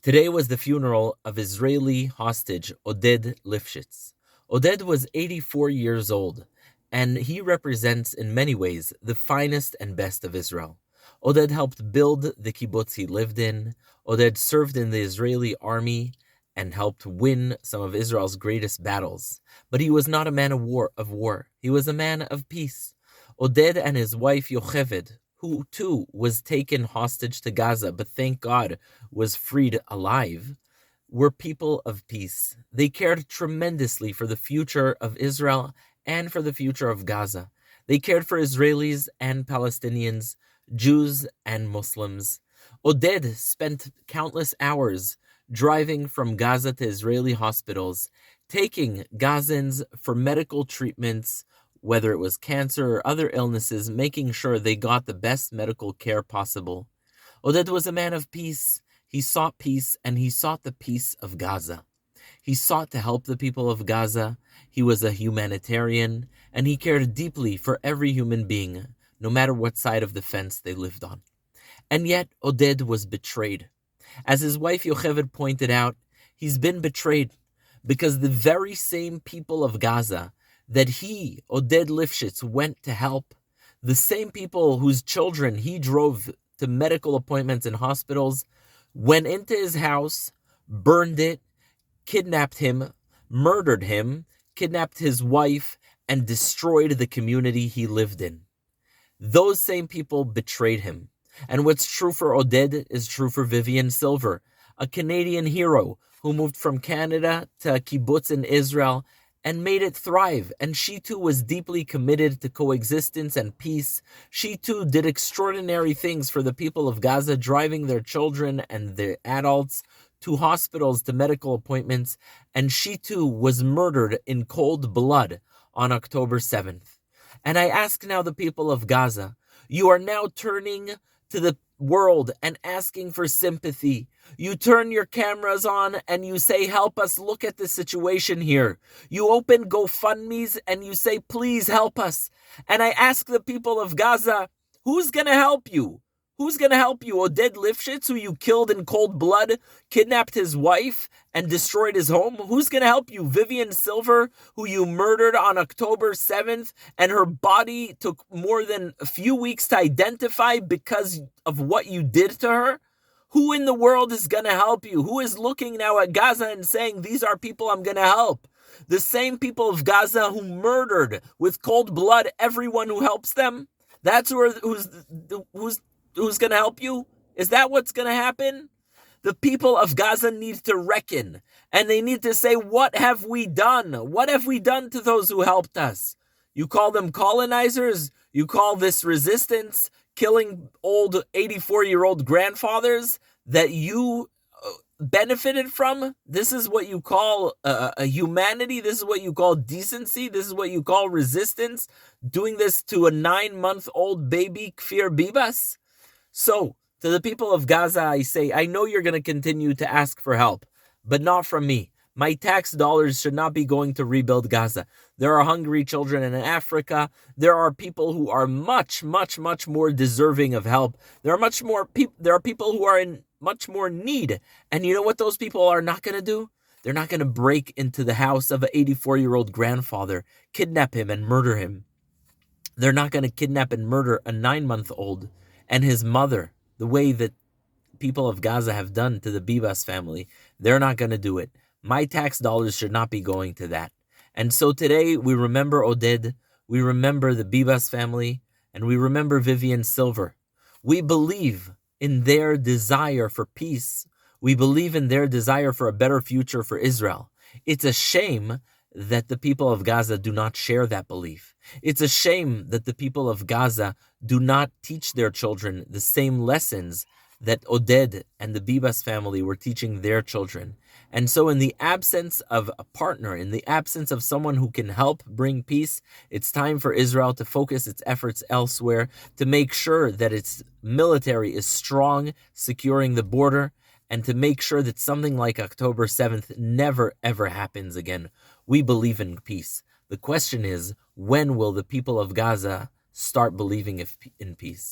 Today was the funeral of Israeli hostage Oded Lifshitz. Oded was 84 years old, and he represents in many ways the finest and best of Israel. Oded helped build the kibbutz he lived in. Oded served in the Israeli army and helped win some of Israel's greatest battles. But he was not a man of war. He was a man of peace. Oded and his wife Yocheved, who too was taken hostage to Gaza, but thank God was freed alive, were people of peace. They cared tremendously for the future of Israel and for the future of Gaza. They cared for Israelis and Palestinians, Jews and Muslims. Oded spent countless hours driving from Gaza to Israeli hospitals, taking Gazans for medical treatments, whether it was cancer or other illnesses, making sure they got the best medical care possible. Oded was a man of peace. He sought peace, and he sought the peace of Gaza. He sought to help the people of Gaza. He was a humanitarian, and he cared deeply for every human being, no matter what side of the fence they lived on. And yet, Oded was betrayed. As his wife Yocheved pointed out, he's been betrayed because the very same people of Gaza that he, Oded Lifshitz, went to help, the same people whose children he drove to medical appointments in hospitals, went into his house, burned it, kidnapped him, murdered him, kidnapped his wife, and destroyed the community he lived in. Those same people betrayed him. And what's true for Oded is true for Vivian Silver, a Canadian hero who moved from Canada to a kibbutz in Israel and made it thrive. And she too was deeply committed to coexistence and peace. She too did extraordinary things for the people of Gaza, driving their children and their adults to hospitals, to medical appointments. And she too was murdered in cold blood on October 7th. And I ask now the people of Gaza, you are now turning to the world and asking for sympathy. You turn your cameras on and you say, help us, look at the situation here. You open GoFundMes and you say, please help us. And I ask the people of Gaza, who's going to help you? Who's going to help you? Oded Lifshitz, who you killed in cold blood, kidnapped his wife, and destroyed his home? Who's going to help you? Vivian Silver, who you murdered on October 7th, and her body took more than a few weeks to identify because of what you did to her? Who in the world is going to help you? Who is looking now at Gaza and saying, these are people I'm going to help? The same people of Gaza who murdered with cold blood everyone who helps them? That's who's going to help you? Is that what's going to happen? The people of Gaza need to reckon, and they need to say, what have we done? What have we done to those who helped us? You call them colonizers? You call this resistance, killing old 84-year-old grandfathers that you benefited from? This is what you call a humanity? This is what you call decency? This is what you call resistance? Doing this to a 9-month-old baby, Kfir Bibas? So, to the people of Gaza, I say, I know you're going to continue to ask for help, but not from me. My tax dollars should not be going to rebuild Gaza. There are hungry children in Africa. There are people who are much, much, much more deserving of help. There are people who are in much more need. And you know what those people are not going to do? They're not going to break into the house of an 84-year-old grandfather, kidnap him and murder him. They're not going to kidnap and murder a 9-month-old and his mother, the way that people of Gaza have done to the Bibas family. They're not going to do it. My tax dollars should not be going to that. And so today we remember Oded, we remember the Bibas family, and we remember Vivian Silver. We believe in their desire for peace. We believe in their desire for a better future for Israel. It's a shame that the people of Gaza do not share that belief. It's a shame that the people of Gaza do not teach their children the same lessons that Oded and the Bibas family were teaching their children. And so in the absence of a partner, in the absence of someone who can help bring peace, it's time for Israel to focus its efforts elsewhere, to make sure that its military is strong, securing the border, and to make sure that something like October 7th never, ever happens again. We believe in peace. The question is, when will the people of Gaza start believing in peace?